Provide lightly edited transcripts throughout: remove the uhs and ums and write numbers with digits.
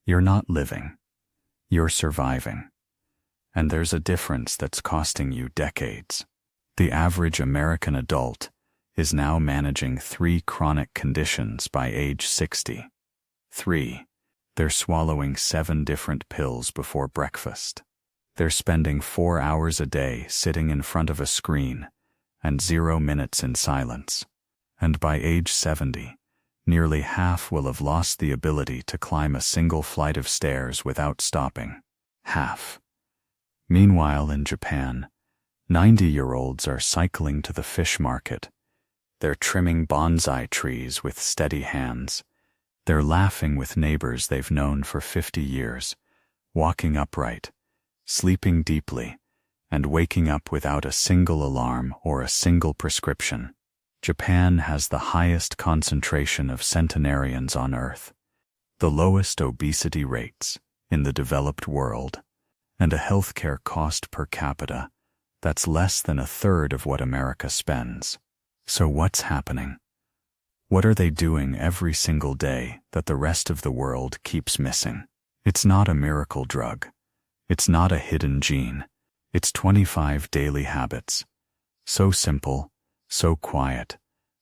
You're not living. You're surviving. And there's a difference that's costing you decades. The average American adult is now managing 3 chronic conditions by age 60. 3. They're swallowing 7 different pills before breakfast. They're spending 4 hours a day sitting in front of a screen and 0 minutes in silence. And by age 70, nearly half will have lost the ability to climb a single flight of stairs without stopping. Half. Meanwhile, in Japan, 90-year-olds are cycling to the fish market. They're trimming bonsai trees with steady hands. They're laughing with neighbors they've known for 50 years, walking upright, sleeping deeply, and waking up without a single alarm or a single prescription. Japan has the highest concentration of centenarians on Earth, the lowest obesity rates in the developed world, and a healthcare cost per capita that's less than 1/3 of what America spends. So what's happening? What are they doing every single day that the rest of the world keeps missing? It's not a miracle drug. It's not a hidden gene. It's 25 daily habits. So simple, so quiet,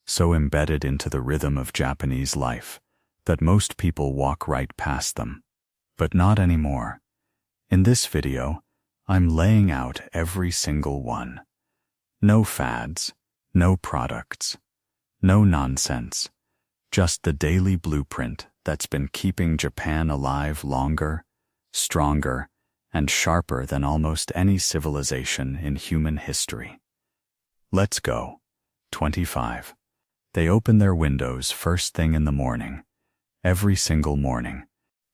so embedded into the rhythm of Japanese life that most people walk right past them. But not anymore. In this video, I'm laying out every single one. No fads, no products, no nonsense, just the daily blueprint that's been keeping Japan alive longer, stronger, and sharper than almost any civilization in human history. Let's go. 25. They open their windows first thing in the morning, every single morning,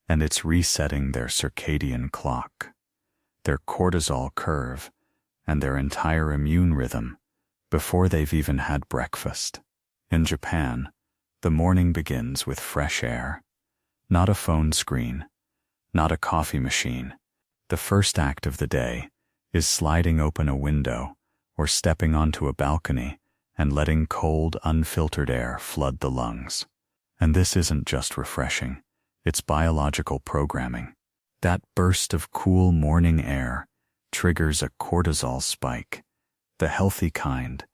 and it's resetting their circadian clock, their cortisol curve, and their entire immune rhythm before they've even had breakfast. In Japan, the morning begins with fresh air, not a phone screen, not a coffee machine. The first act of the day is sliding open a window or stepping onto a balcony and letting cold, unfiltered air flood the lungs. And this isn't just refreshing, it's biological programming. That burst of cool morning air triggers a cortisol spike, the healthy kind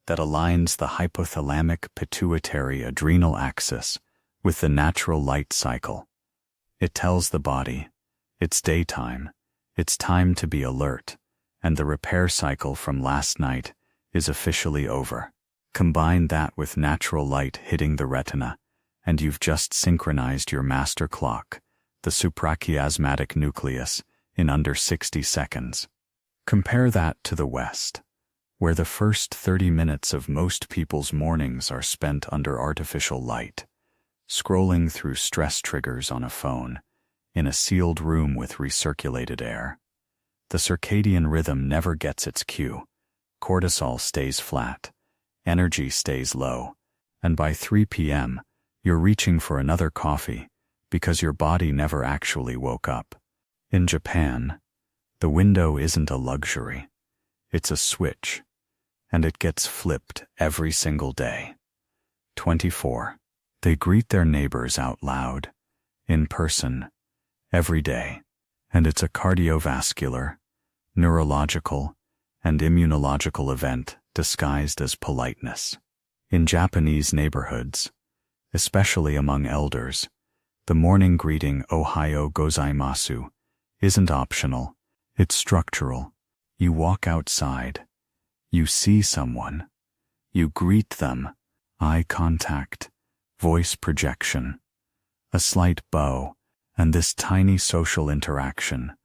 that aligns the hypothalamic pituitary adrenal axis with the natural light cycle. It tells the body, it's daytime, it's time to be alert, and the repair cycle from last night is officially over. Combine that with natural light hitting the retina, and you've just synchronized your master clock, the suprachiasmatic nucleus, in under 60 seconds. Compare that to the West, where the first 30 minutes of most people's mornings are spent under artificial light, scrolling through stress triggers on a phone, in a sealed room with recirculated air. The circadian rhythm never gets its cue. Cortisol stays flat, energy stays low, and by 3 p.m., you're reaching for another coffee because your body never actually woke up. In Japan, the window isn't a luxury, it's a switch, and it gets flipped every single day. 24. They greet their neighbors out loud, in person, every day, and it's a cardiovascular, neurological, and immunological event disguised as politeness. In Japanese neighborhoods, especially among elders, the morning greeting "Ohayo gozaimasu" isn't optional, it's structural. You walk outside, you see someone, you greet them, eye contact, voice projection, a slight bow, and this tiny social interaction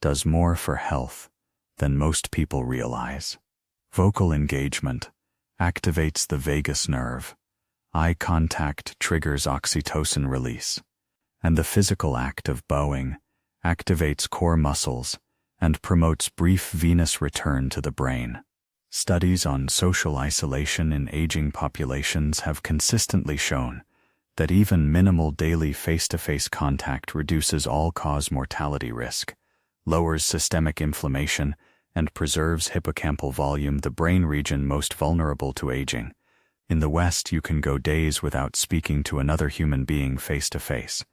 does more for health than most people realize. Vocal engagement activates the vagus nerve, eye contact triggers oxytocin release, and the physical act of bowing activates core muscles and promotes brief venous return to the brain. Studies on social isolation in aging populations have consistently shown that even minimal daily face-to-face contact reduces all-cause mortality risk, lowers systemic inflammation, and preserves hippocampal volume, the brain region most vulnerable to aging. In the West, you can go days without speaking to another human being face-to-face.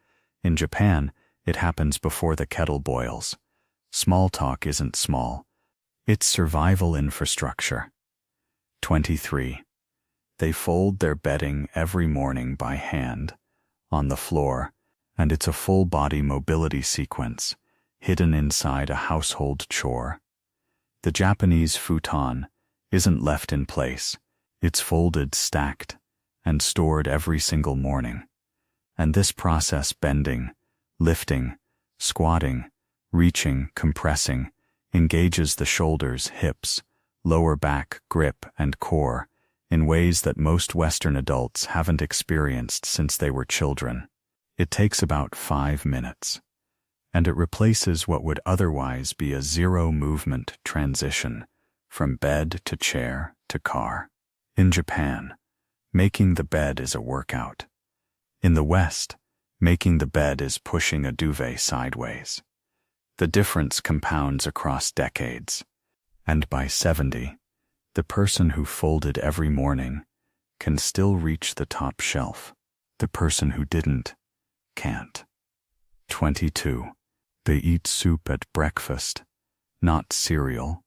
In Japan, It happens before the kettle boils. Small talk isn't small. It's survival infrastructure. 23. They fold their bedding every morning by hand, on the floor, and it's a full-body mobility sequence, hidden inside a household chore. The Japanese futon isn't left in place. It's folded, stacked, and stored every single morning. And this process, bending, lifting, squatting, reaching, compressing, engages the shoulders, hips, lower back, grip, and core in ways that most Western adults haven't experienced since they were children. It takes about 5 minutes, and it replaces what would otherwise be a zero-movement transition from bed to chair to car. In Japan, making the bed is a workout. In the West, making the bed is pushing a duvet sideways. The difference compounds across decades, and by 70, the person who folded every morning can still reach the top shelf. The person who didn't can't. 22. They eat soup at breakfast, not cereal,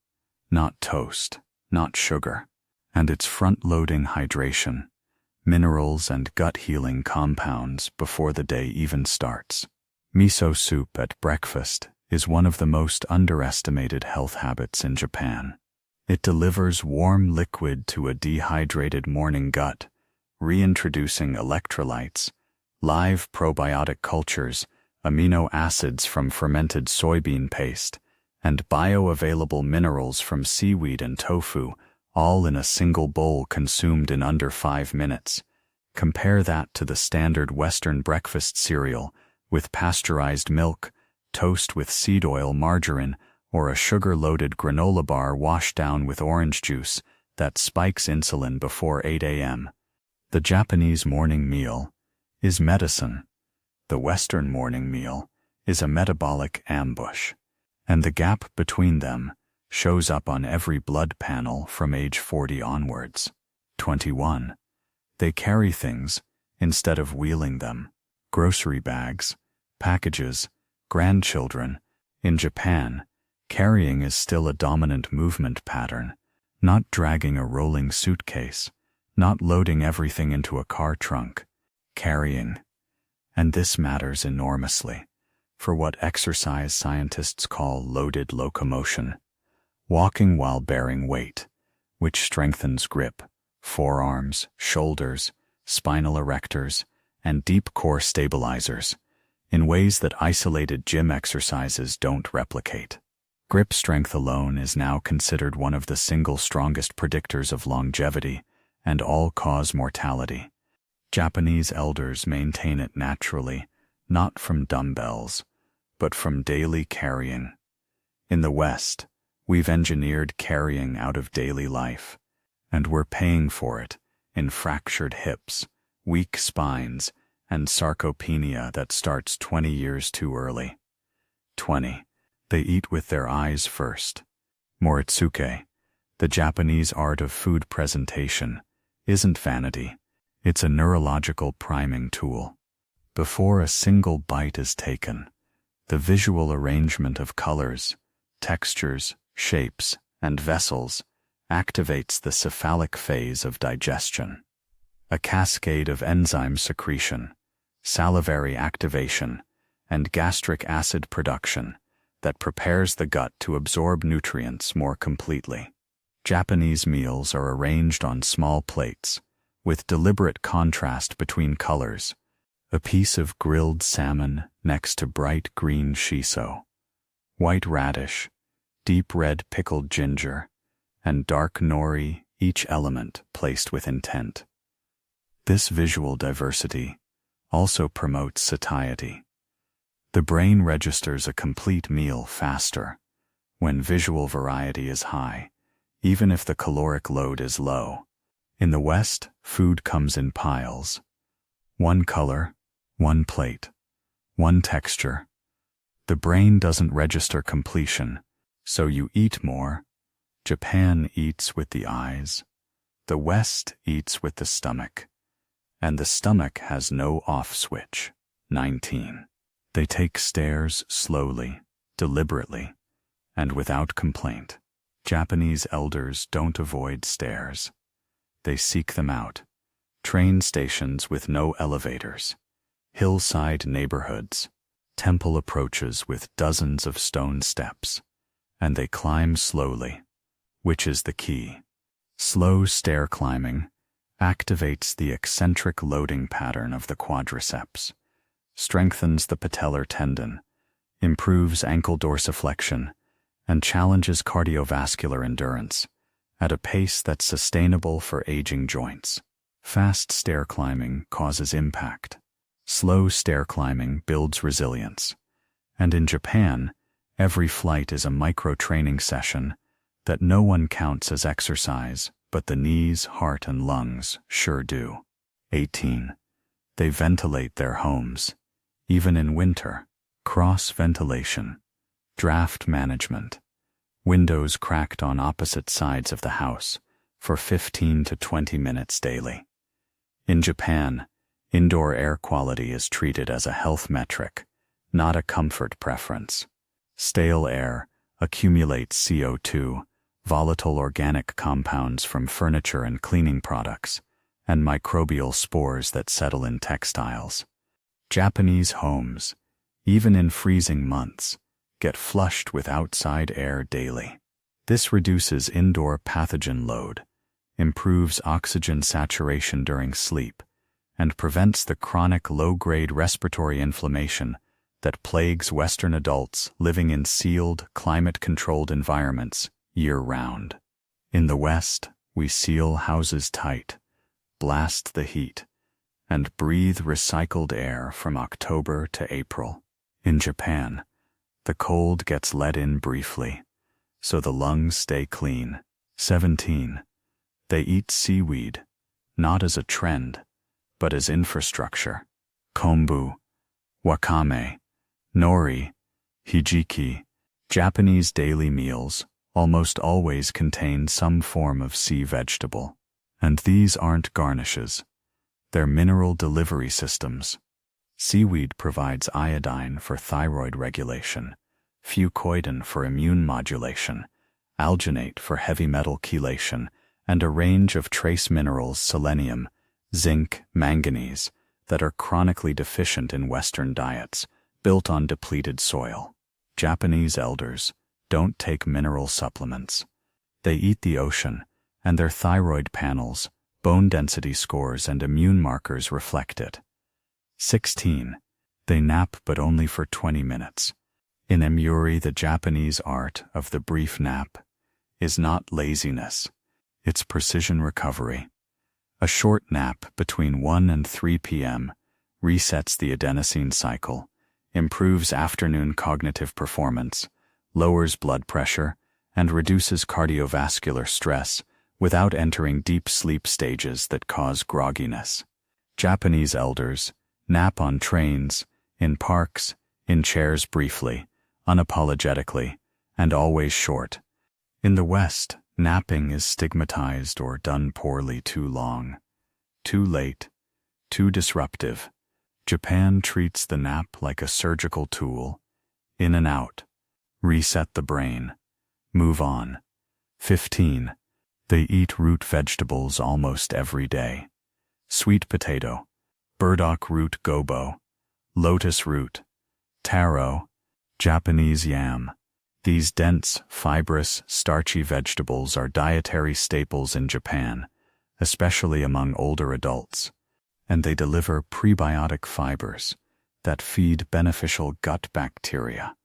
not toast, not sugar, and it's front-loading hydration, minerals and gut-healing compounds before the day even starts. Miso soup at breakfast is one of the most underestimated health habits in Japan. It delivers warm liquid to a dehydrated morning gut, reintroducing electrolytes, live probiotic cultures, amino acids from fermented soybean paste, and bioavailable minerals from seaweed and tofu, all in a single bowl consumed in under 5 minutes. Compare that to the standard Western breakfast cereal with pasteurized milk, toast with seed oil, margarine, or a sugar-loaded granola bar washed down with orange juice that spikes insulin before 8 a.m. The Japanese morning meal is medicine. The Western morning meal is a metabolic ambush, and the gap between them shows up on every blood panel from age 40 onwards. 21. They carry things instead of wheeling them. Grocery bags, packages, grandchildren. In Japan, carrying is still a dominant movement pattern, not dragging a rolling suitcase, not loading everything into a car trunk. Carrying. And this matters enormously for what exercise scientists call loaded locomotion. Walking while bearing weight, which strengthens grip, forearms, shoulders, spinal erectors, and deep core stabilizers in ways that isolated gym exercises don't replicate. Grip strength alone is now considered one of the single strongest predictors of longevity and all-cause mortality. Japanese elders maintain it naturally, not from dumbbells, but from daily carrying. In the West, we've engineered carrying out of daily life, and we're paying for it in fractured hips, weak spines, and sarcopenia that starts 20 years too early. 20. They eat with their eyes first. Moritsuke, the Japanese art of food presentation, isn't vanity. It's a neurological priming tool. Before a single bite is taken, the visual arrangement of colors, textures, shapes, and vessels activates the cephalic phase of digestion. A cascade of enzyme secretion, salivary activation, and gastric acid production that prepares the gut to absorb nutrients more completely. Japanese meals are arranged on small plates, with deliberate contrast between colors, a piece of grilled salmon next to bright green shiso, white radish, deep red pickled ginger, and dark nori, each element placed with intent. This visual diversity also promotes satiety. The brain registers a complete meal faster when visual variety is high, even if the caloric load is low. In the West, food comes in piles. One color, one plate, one texture. The brain doesn't register completion, so you eat more. Japan eats with the eyes. The West eats with the stomach. And the stomach has no off switch. 19. They take stairs slowly, deliberately, and without complaint. Japanese elders don't avoid stairs. They seek them out. Train stations with no elevators, hillside neighborhoods, temple approaches with dozens of stone steps, and they climb slowly, which is the key. Slow stair climbing activates the eccentric loading pattern of the quadriceps, strengthens the patellar tendon, improves ankle dorsiflexion, and challenges cardiovascular endurance at a pace that's sustainable for aging joints. Fast stair climbing causes impact. Slow stair climbing builds resilience. And in Japan, every flight is a micro-training session that no one counts as exercise, but the knees, heart, and lungs sure do. 18. They ventilate their homes. Even in winter, cross-ventilation, draft management, windows cracked on opposite sides of the house for 15 to 20 minutes daily. In Japan, indoor air quality is treated as a health metric, not a comfort preference. Stale air accumulates CO2, volatile organic compounds from furniture and cleaning products, and microbial spores that settle in textiles. Japanese homes, even in freezing months, get flushed with outside air daily. This reduces indoor pathogen load, improves oxygen saturation during sleep, and prevents the chronic low-grade respiratory inflammation that plagues Western adults living in sealed, climate-controlled environments year-round. In the West, we seal houses tight, blast the heat, and breathe recycled air from October to April. In Japan, the cold gets let in briefly, so the lungs stay clean. 17. They eat seaweed, not as a trend, but as infrastructure. Kombu, wakame, nori, hijiki. Japanese daily meals almost always contain some form of sea vegetable. And these aren't garnishes. They're mineral delivery systems. Seaweed provides iodine for thyroid regulation, fucoidan for immune modulation, alginate for heavy metal chelation, and a range of trace minerals, selenium, zinc, manganese, that are chronically deficient in Western diets, built on depleted soil. Japanese elders don't take mineral supplements. They eat the ocean, and their thyroid panels, bone density scores, and immune markers reflect it. 16. They nap, but only for 20 minutes. In Emuri, the Japanese art of the brief nap is not laziness, it's precision recovery. A short nap between 1 and 3 p.m. resets the adenosine cycle, improves afternoon cognitive performance, lowers blood pressure, and reduces cardiovascular stress without entering deep sleep stages that cause grogginess. Japanese elders nap on trains, in parks, in chairs briefly, unapologetically, and always short. In the West, napping is stigmatized or done poorly too long, too late, too disruptive. Japan treats the nap like a surgical tool. In and out. Reset the brain. Move on. 15. They eat root vegetables almost every day. Sweet potato, burdock root gobo, lotus root, taro, Japanese yam. These dense, fibrous, starchy vegetables are dietary staples in Japan, especially among older adults, and they deliver prebiotic fibers that feed beneficial gut bacteria,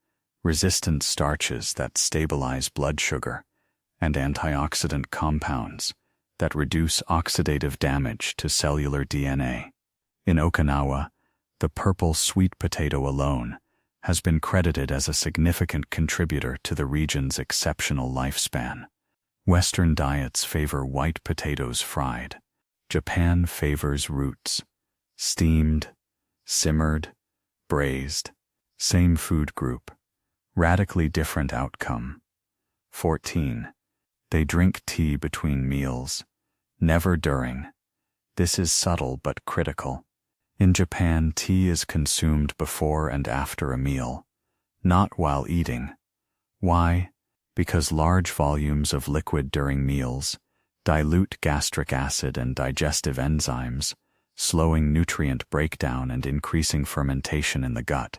resistant starches that stabilize blood sugar, and antioxidant compounds that reduce oxidative damage to cellular DNA. In Okinawa, the purple sweet potato alone has been credited as a significant contributor to the region's exceptional lifespan. Western diets favor white potatoes fried. Japan favors roots, steamed, simmered, braised. Same food group, radically different outcome. 14. They drink tea between meals, never during. This is subtle but critical. In Japan, tea is consumed before and after a meal, not while eating. Why? Because large volumes of liquid during meals dilute gastric acid and digestive enzymes, slowing nutrient breakdown and increasing fermentation in the gut.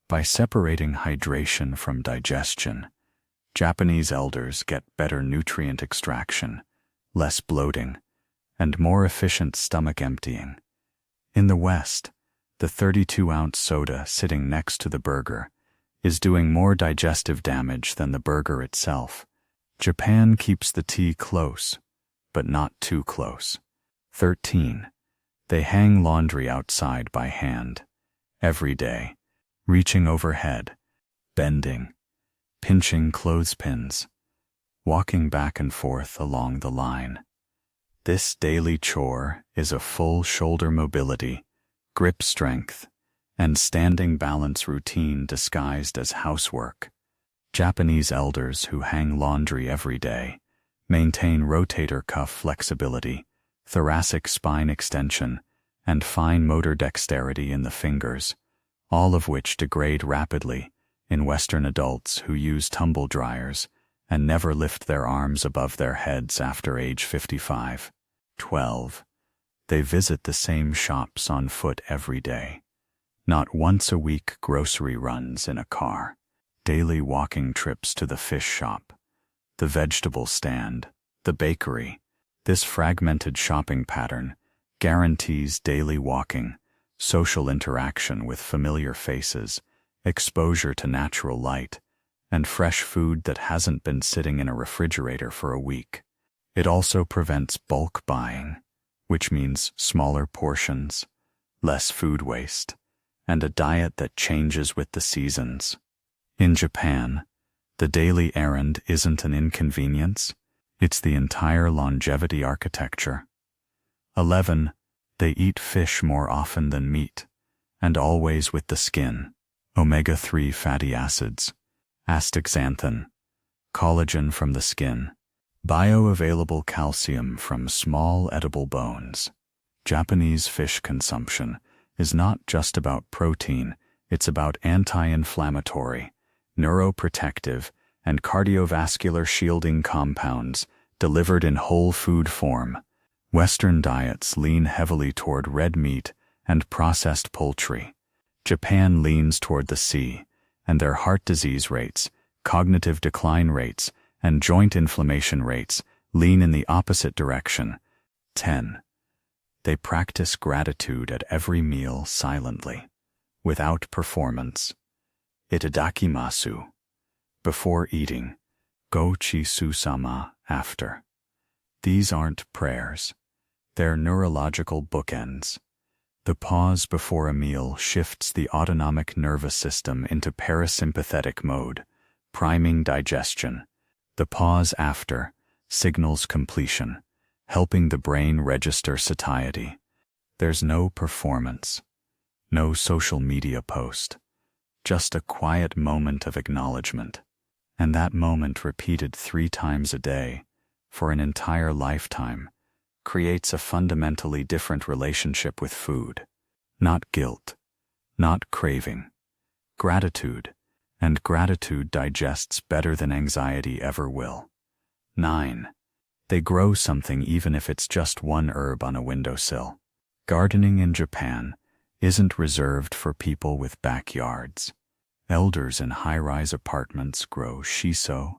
By separating hydration from digestion, Japanese elders get better nutrient extraction, less bloating, and more efficient stomach emptying. In the West, the 32-ounce soda sitting next to the burger is doing more digestive damage than the burger itself. Japan keeps the tea close, but not too close. 13. They hang laundry outside by hand, every day, reaching overhead, bending, pinching clothespins, walking back and forth along the line. This daily chore is a full shoulder mobility, grip strength, and standing balance routine disguised as housework. Japanese elders who hang laundry every day maintain rotator cuff flexibility, thoracic spine extension, and fine motor dexterity in the fingers, all of which degrade rapidly in Western adults who use tumble dryers and never lift their arms above their heads after age 55. 12. They visit the same shops on foot every day. Not once a week grocery runs in a car. Daily walking trips to the fish shop, the vegetable stand, the bakery. This fragmented shopping pattern guarantees daily walking, social interaction with familiar faces, exposure to natural light, and fresh food that hasn't been sitting in a refrigerator for a week. It also prevents bulk buying, which means smaller portions, less food waste, and a diet that changes with the seasons. In Japan, the daily errand isn't an inconvenience, it's the entire longevity architecture. 11. They eat fish more often than meat, and always with the skin. Omega-3 fatty acids, astaxanthin, collagen from the skin, bioavailable calcium from small edible bones. Japanese fish consumption is not just about protein, it's about anti-inflammatory, neuroprotective, and cardiovascular shielding compounds delivered in whole food form. Western diets lean heavily toward red meat and processed poultry. Japan leans toward the sea, and their heart disease rates, cognitive decline rates, and joint inflammation rates lean in the opposite direction. 10. They practice gratitude at every meal silently, without performance. Itadakimasu, before eating. Go-chi-su-sama, after. These aren't prayers. They're neurological bookends. The pause before a meal shifts the autonomic nervous system into parasympathetic mode, priming digestion. The pause after signals completion, helping the brain register satiety. There's no performance, no social media post, just a quiet moment of acknowledgement. And that moment repeated 3 times a day, for an entire lifetime, creates a fundamentally different relationship with food. Not guilt, not craving. Gratitude, and gratitude digests better than anxiety ever will. 9. They grow something even if it's just one herb on a windowsill. Gardening in Japan isn't reserved for people with backyards. Elders in high-rise apartments grow shiso,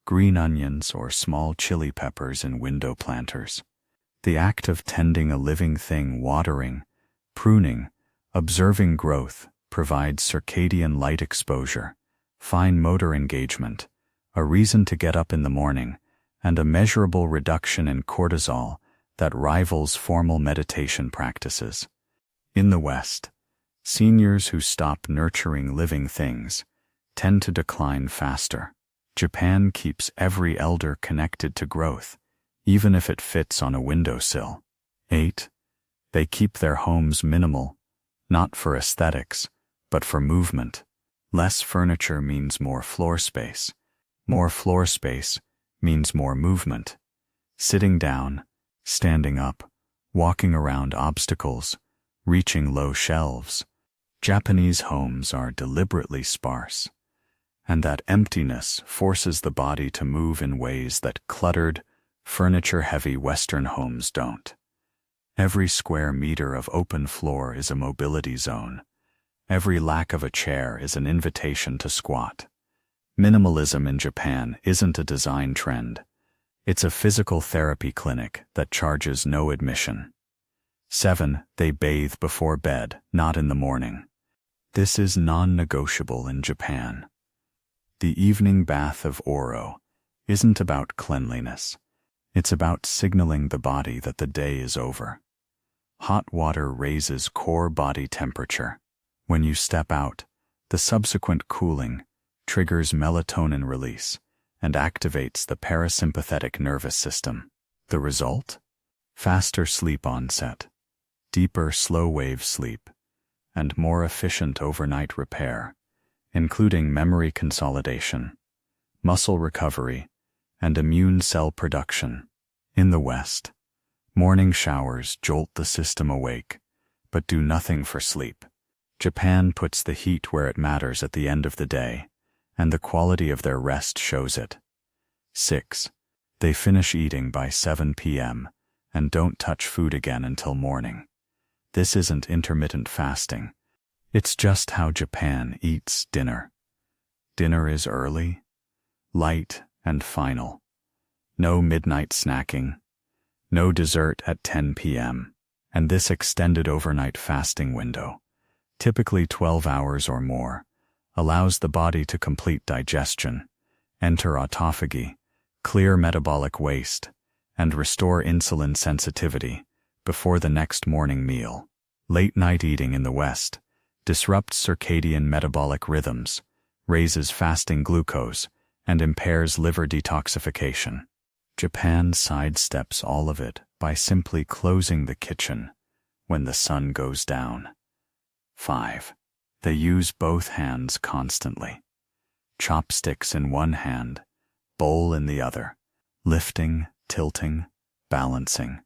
green onions, or small chili peppers in window planters. The act of tending a living thing, watering, pruning, observing growth, provides circadian light exposure, fine motor engagement, a reason to get up in the morning, and a measurable reduction in cortisol that rivals formal meditation practices. In the West, seniors who stop nurturing living things tend to decline faster. Japan keeps every elder connected to growth, even if it fits on a windowsill. 8. They keep their homes minimal, not for aesthetics, but for movement. Less furniture means more floor space. More floor space means more movement. Sitting down, standing up, walking around obstacles, reaching low shelves. Japanese homes are deliberately sparse, and that emptiness forces the body to move in ways that cluttered, furniture-heavy Western homes don't. Every square meter of open floor is a mobility zone. Every lack of a chair is an invitation to squat. Minimalism in Japan isn't a design trend. It's a physical therapy clinic that charges no admission. 7. They bathe before bed, not in the morning. This is non-negotiable in Japan. The evening bath of Oro isn't about cleanliness. It's about signaling the body that the day is over. Hot water raises core body temperature. When you step out, the subsequent cooling triggers melatonin release and activates the parasympathetic nervous system. The result? Faster sleep onset, deeper slow-wave sleep, and more efficient overnight repair, including memory consolidation, muscle recovery, and immune cell production. In the West, morning showers jolt the system awake, but do nothing for sleep. Japan puts the heat where it matters at the end of the day, and the quality of their rest shows it. 6. They finish eating by 7 p.m. and don't touch food again until morning. This isn't intermittent fasting. It's just how Japan eats dinner. Dinner is early, light, and final. No midnight snacking, no dessert at 10 p.m., and this extended overnight fasting window, typically 12 hours or more, allows the body to complete digestion, enter autophagy, clear metabolic waste, and restore insulin sensitivity before the next morning meal. Late-night eating in the West disrupts circadian metabolic rhythms, raises fasting glucose, and impairs liver detoxification. Japan sidesteps all of it by simply closing the kitchen when the sun goes down. 5. They use both hands constantly. Chopsticks in one hand, bowl in the other, lifting, tilting, balancing.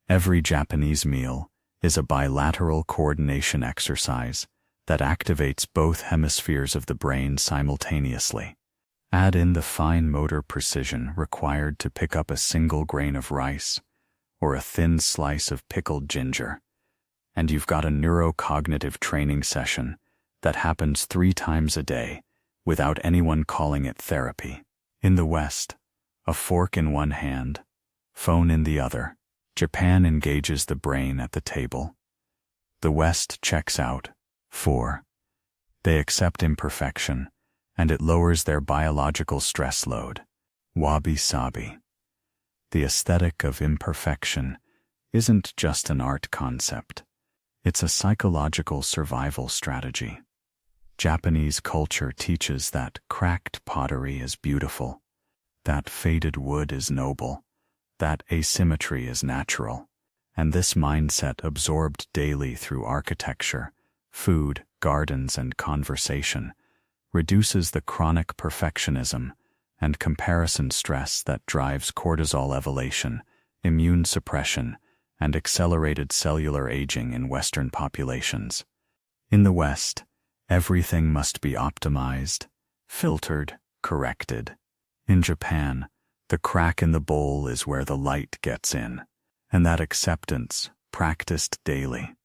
Every Japanese meal is a bilateral coordination exercise that activates both hemispheres of the brain simultaneously. Add in the fine motor precision required to pick up a single grain of rice or a thin slice of pickled ginger, and you've got a neurocognitive training session that happens 3 times a day without anyone calling it therapy. In the West, a fork in one hand, phone in the other. Japan engages the brain at the table. The West checks out. 4. They accept imperfection, and it lowers their biological stress load. Wabi-sabi. The aesthetic of imperfection isn't just an art concept. It's a psychological survival strategy. Japanese culture teaches that cracked pottery is beautiful, that faded wood is noble, that asymmetry is natural, and this mindset absorbed daily through architecture, food, gardens, and conversation reduces the chronic perfectionism and comparison stress that drives cortisol elevation, immune suppression, and accelerated cellular aging in Western populations. In the West, everything must be optimized, filtered, corrected. In Japan, the crack in the bowl is where the light gets in, and that acceptance, practiced daily,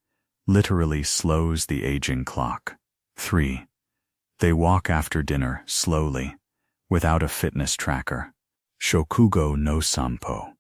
literally slows the aging clock. 3. They walk after dinner slowly, without a fitness tracker. Shokugo no Sampo.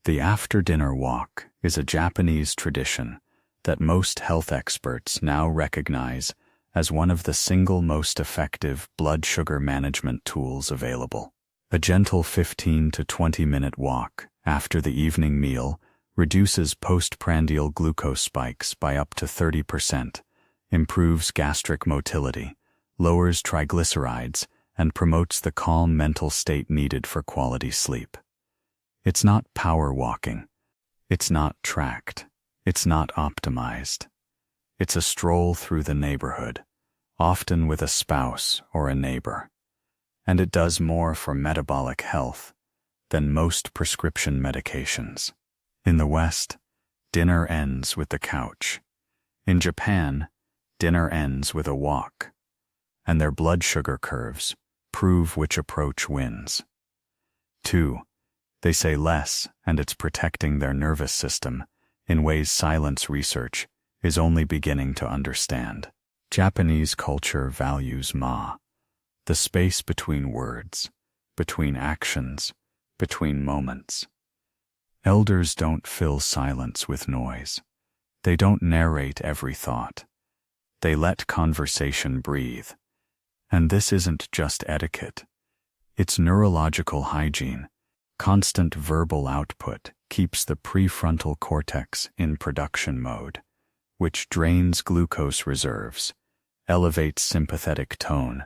The after-dinner walk is a Japanese tradition that most health experts now recognize as one of the single most effective blood sugar management tools available. A gentle 15 to 20-minute walk after the evening meal reduces postprandial glucose spikes by up to 30%, improves gastric motility, lowers triglycerides, and promotes the calm mental state needed for quality sleep. It's not power walking. It's not tracked. It's not optimized. It's a stroll through the neighborhood, often with a spouse or a neighbor. And it does more for metabolic health than most prescription medications. In the West, dinner ends with the couch. In Japan, dinner ends with a walk, and their blood sugar curves prove which approach wins. 2. They say less, and it's protecting their nervous system in ways silence research is only beginning to understand. Japanese culture values the space between words, between actions, between moments. Elders don't fill silence with noise. They don't narrate every thought. They let conversation breathe. And this isn't just etiquette. It's neurological hygiene. Constant verbal output keeps the prefrontal cortex in production mode, which drains glucose reserves, elevates sympathetic tone,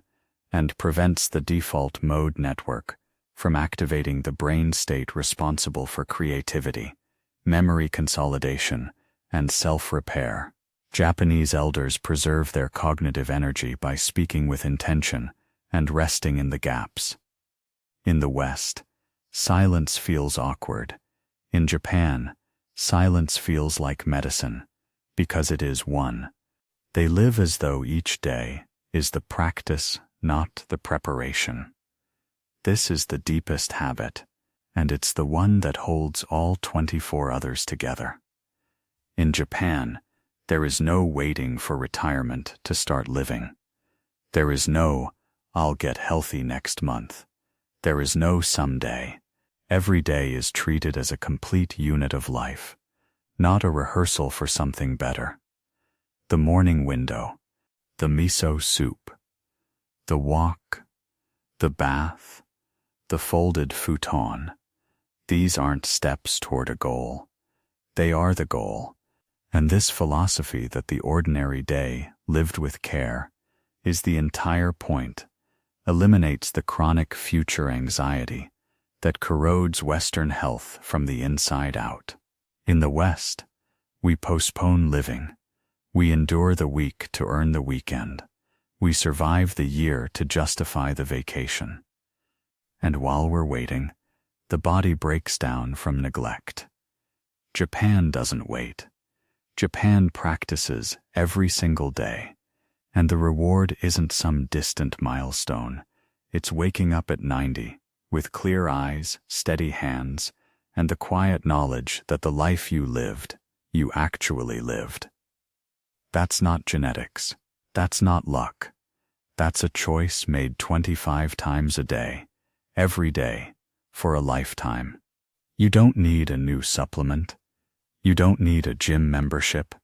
and prevents the default mode network from activating the brain state responsible for creativity, memory consolidation, and self-repair. Japanese elders preserve their cognitive energy by speaking with intention and resting in the gaps. In the West, silence feels awkward. In Japan, silence feels like medicine, because it is one. They live as though each day is the practice, not the preparation. This is the deepest habit, and it's the one that holds all 24 others together. In Japan, there is no waiting for retirement to start living. There is no, I'll get healthy next month. There is no someday. Every day is treated as a complete unit of life, not a rehearsal for something better. The morning window, the miso soup, the walk, the bath, the folded futon. These aren't steps toward a goal. They are the goal. And this philosophy that the ordinary day, lived with care, is the entire point, eliminates the chronic future anxiety that corrodes Western health from the inside out. In the West, we postpone living. We endure the week to earn the weekend. We survive the year to justify the vacation. And while we're waiting, the body breaks down from neglect. Japan doesn't wait. Japan practices every single day, and the reward isn't some distant milestone. It's waking up at 90, with clear eyes, steady hands, and the quiet knowledge that the life you lived, you actually lived. That's not genetics. That's not luck. That's a choice made 25 times a day, every day, for a lifetime. You don't need a new supplement. You don't need a gym membership.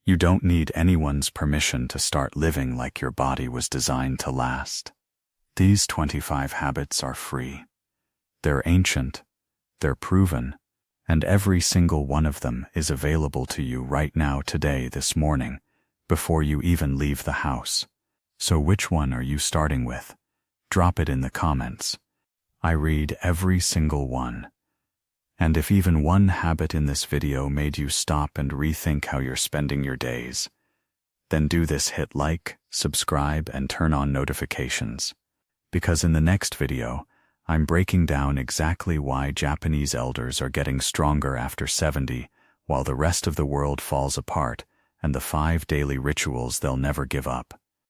You don't need anyone's permission to start living like your body was designed to last. These 25 habits are free. They're ancient, they're proven, and every single one of them is available to you right now, today, this morning, before you even leave the house. So which one are you starting with? Drop it in the comments. I read every single one. And if even one habit in this video made you stop and rethink how you're spending your days, then do this: hit like, subscribe, and turn on notifications. Because in the next video, I'm breaking down exactly why Japanese elders are getting stronger after 70, while the rest of the world falls apart, and the 5 daily rituals they'll never give up.